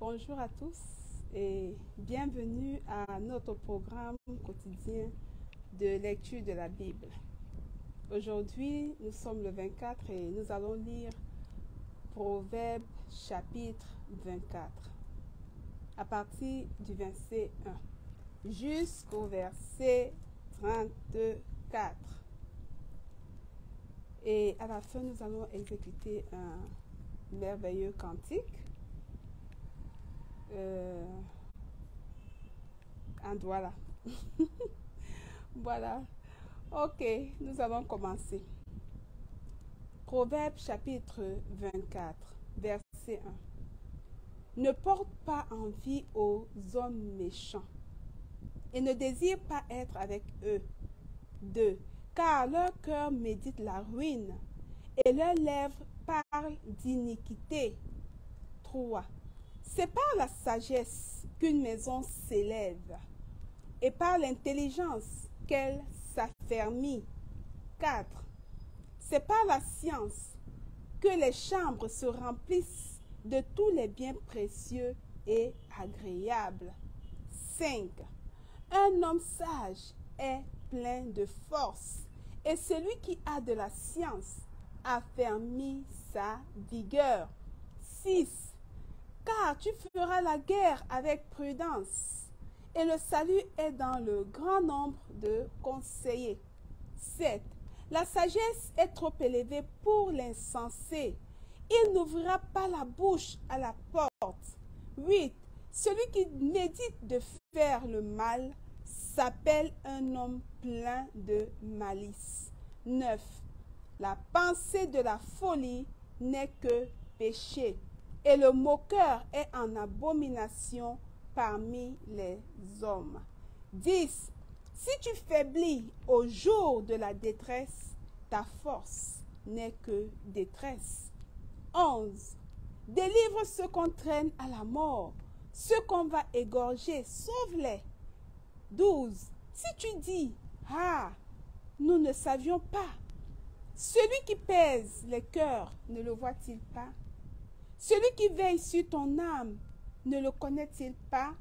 Bonjour à tous et bienvenue à notre programme quotidien de lecture de la Bible. Aujourd'hui, nous sommes le 24 et nous allons lire Proverbes chapitre 24 à partir du verset 1 jusqu'au verset 34. Et à la fin, nous allons exécuter un merveilleux cantique. Voilà. Voilà. Ok, nous allons commencer. Proverbe chapitre 24, verset 1. Ne porte pas envie aux hommes méchants et ne désire pas être avec eux. 2. Car leur cœur médite la ruine et leurs lèvres parlent d'iniquité. 3. C'est par la sagesse qu'une maison s'élève et par l'intelligence qu'elle s'affermit. 4. C'est par la science que les chambres se remplissent de tous les biens précieux et agréables. 5. Un homme sage est plein de force et celui qui a de la science affermit sa vigueur. 6. Car tu feras la guerre avec prudence, et le salut est dans le grand nombre de conseillers. 7. La sagesse est trop élevée pour l'insensé. Il n'ouvrira pas la bouche à la porte. 8. Celui qui médite de faire le mal s'appelle un homme plein de malice. 9. La pensée de la folie n'est que péché, et le moqueur est en abomination parmi les hommes. 10. Si tu faiblis au jour de la détresse, ta force n'est que détresse. 11. Délivre ceux qu'on traîne à la mort, ceux qu'on va égorger, sauve-les. 12. Si tu dis, ah, nous ne savions pas, celui qui pèse les cœurs ne le voit-il pas? Celui qui veille sur ton âme ne le connaît-il pas?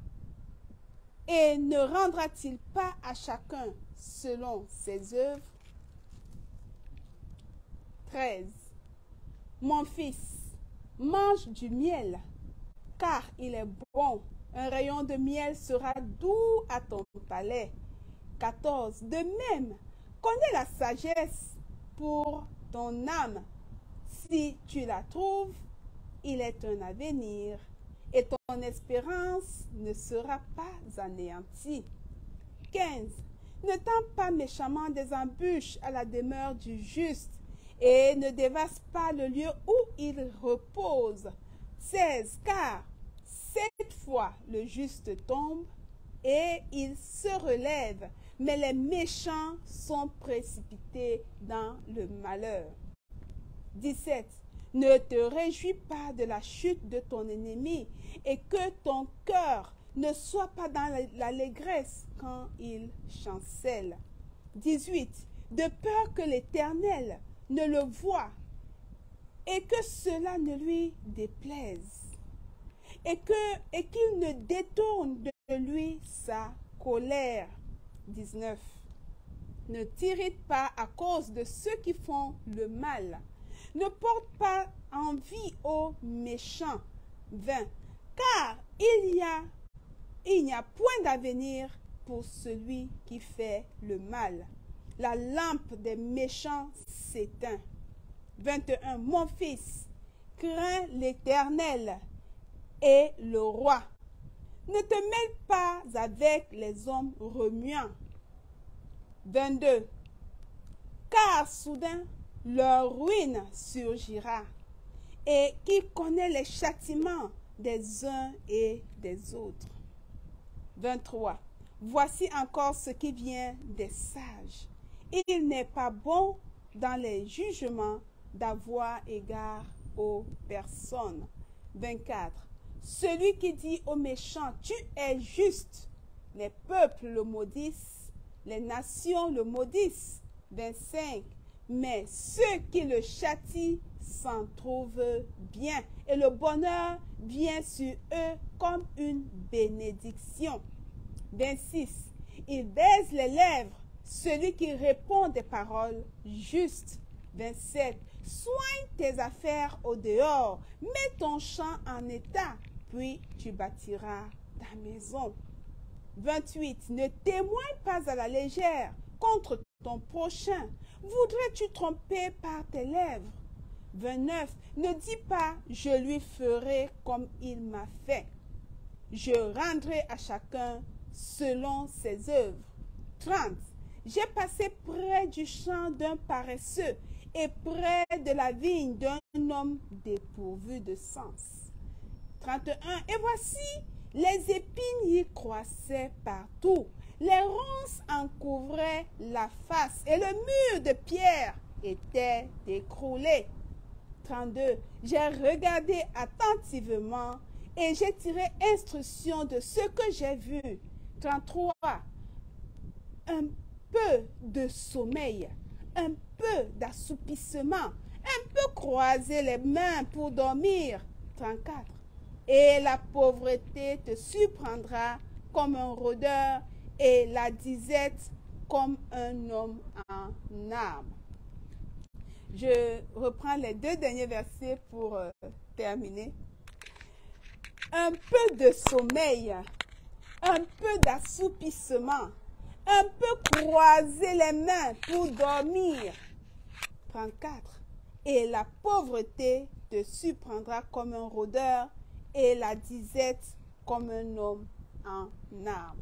Et ne rendra-t-il pas à chacun selon ses œuvres? 13. Mon fils, mange du miel, car il est bon. Un rayon de miel sera doux à ton palais. 14. De même, connais la sagesse pour ton âme. Si tu la trouves, il est un avenir, et ton espérance ne sera pas anéantie. 15. Ne tends pas méchamment des embûches à la demeure du juste, et ne dévaste pas le lieu où il repose. 16. Car 7 fois le juste tombe, et il se relève, mais les méchants sont précipités dans le malheur. 17. Ne te réjouis pas de la chute de ton ennemi, et que ton cœur ne soit pas dans l'allégresse quand il chancelle. 18. De peur que l'Éternel ne le voie, et que cela ne lui déplaise, et qu'il ne détourne de lui sa colère. 19. Ne t'irrite pas à cause de ceux qui font le mal. Ne porte pas envie aux méchants. 20. Car il n'y a point d'avenir pour celui qui fait le mal. La lampe des méchants s'éteint. 21. Mon fils, crains l'Éternel et le roi. Ne te mêle pas avec les hommes remuants. 22. Car soudain, leur ruine surgira, et qui connaît les châtiments des uns et des autres. 23. Voici encore ce qui vient des sages. Il n'est pas bon dans les jugements d'avoir égard aux personnes. 24. Celui qui dit aux méchants, tu es juste, les peuples le maudissent, les nations le maudissent. 25. Mais ceux qui le châtient s'en trouvent bien et le bonheur vient sur eux comme une bénédiction. 26. Il baise les lèvres, celui qui répond des paroles justes. 27. Soigne tes affaires au dehors, mets ton champ en état, puis tu bâtiras ta maison. 28. Ne témoigne pas à la légère contre ton prochain. Voudrais-tu tromper par tes lèvres? 29. Ne dis pas, je lui ferai comme il m'a fait. Je rendrai à chacun selon ses œuvres. 30. J'ai passé près du champ d'un paresseux et près de la vigne d'un homme dépourvu de sens. 31. Et voici, les épines y croissaient partout. Les ronces en couvraient la face et le mur de pierre était écroulé. 32. J'ai regardé attentivement et j'ai tiré instruction de ce que j'ai vu. 33. Un peu de sommeil, un peu d'assoupissement, un peu croiser les mains pour dormir. 34. Et la pauvreté te surprendra comme un rôdeur et la disette comme un homme en armes. Je reprends les deux derniers versets pour terminer. Un peu de sommeil, un peu d'assoupissement, un peu croiser les mains pour dormir. 34. Et la pauvreté te surprendra comme un rôdeur et la disette comme un homme en armes.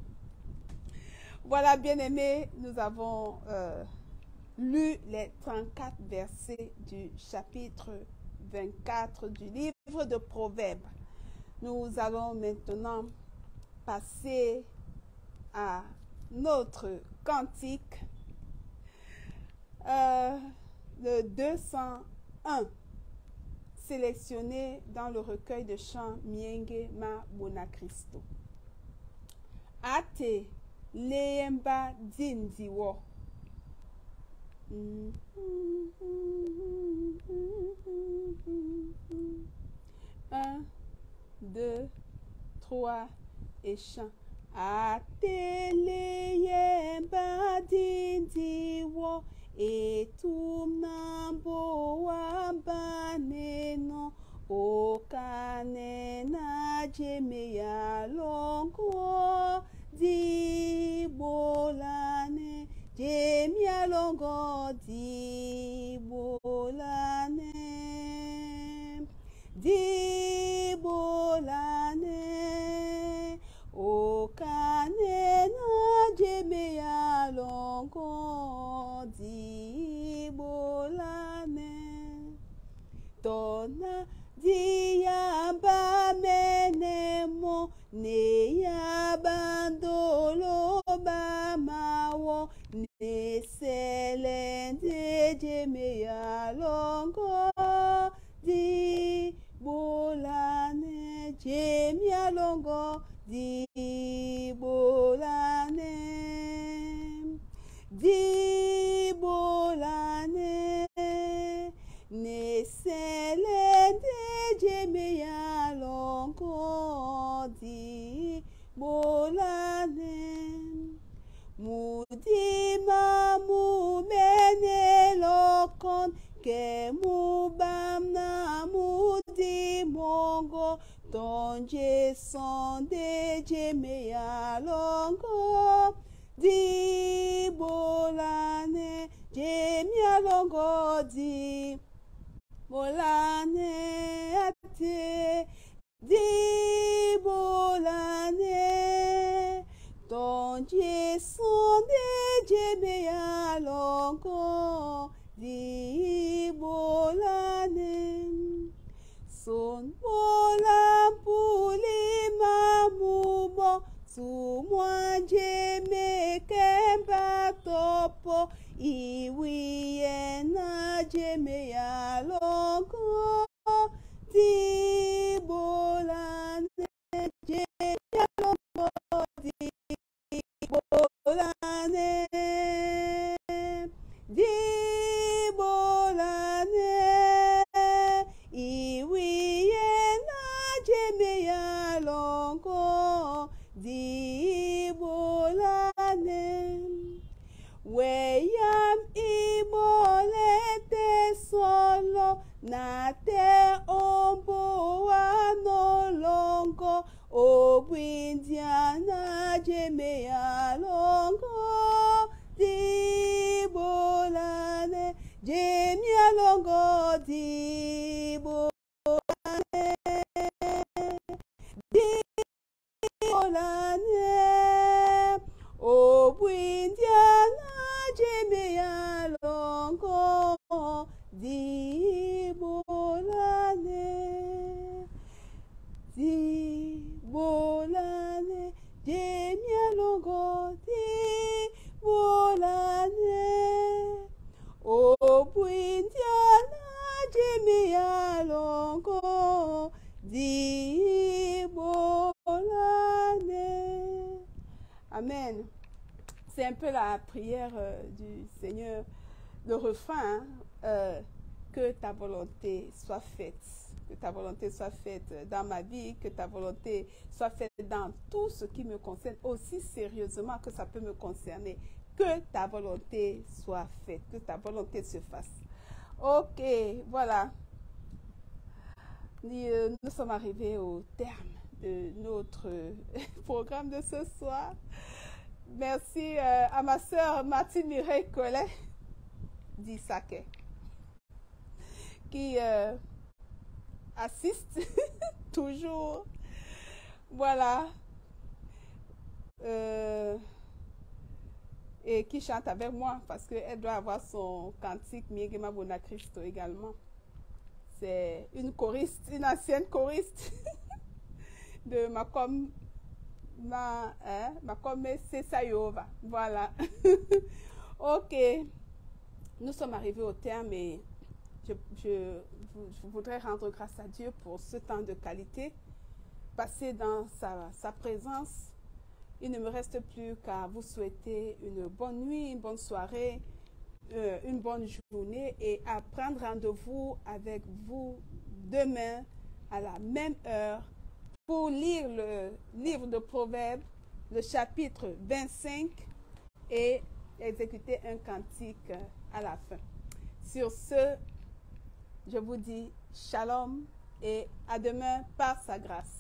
Voilà, bien-aimés, nous avons lu les 34 versets du chapitre 24 du livre de Proverbes. Nous allons maintenant passer à notre cantique, le 201, sélectionné dans le recueil de chants Mienge Ma Bonakristo. Ate Leemba Dindiwo. 1, 2, 3 et chant. Ateleyemba dindiwo etumnambo wabaneno okanena jemeya longo dibolane jemia longo dibolane dibolane okanena jemeya longo dibolane tona diamba menemo neyabandolo bamawo neselende jemeya longo dibolane jemia longo dibolane dibolane neselende jemeya longo dibolane mudima mumene lokon ke mubamna mudimongo tonje sonde jemeya longo dibolane jemia longo dibolane ate dibolane tonje sonde jemeya longo dibolane son mola puli mamubo sumwa jeme kemba topo iwiye na jemeya longo dibolane jemeya longo dibolane dibolane terre omboa no longo obwindiana jemea longo dibolane jemea longo dibolane dibolane obwindiana jemea longo dibolane dibolane jemia longo dibolane obwindiana jemia longo dibolane. Amen. C'est un peu la prière du Seigneur, le refrain, que ta volonté soit faite. Que ta volonté soit faite dans ma vie, que ta volonté soit faite dans tout ce qui me concerne, aussi sérieusement que ça peut me concerner. Que ta volonté soit faite, que ta volonté se fasse. Ok, voilà. Nous sommes arrivés au terme de notre programme de ce soir. Merci à ma sœur Martine Mireille Collet d'Issaquet qui assiste toujours. Voilà. Et qui chante avec moi parce qu'elle doit avoir son cantique Miegema Bona Christo également. C'est une choriste, une ancienne choriste de Macom Sesayova. Voilà. Ok. Nous sommes arrivés au terme et je voudrais rendre grâce à Dieu pour ce temps de qualité passé dans sa présence. Il ne me reste plus qu'à vous souhaiter une bonne nuit, une bonne soirée, une bonne journée et à prendre rendez-vous avec vous demain à la même heure pour lire le livre de Proverbes, le chapitre 25 et exécuter un cantique à la fin. Sur ce, je vous dis shalom et à demain par sa grâce.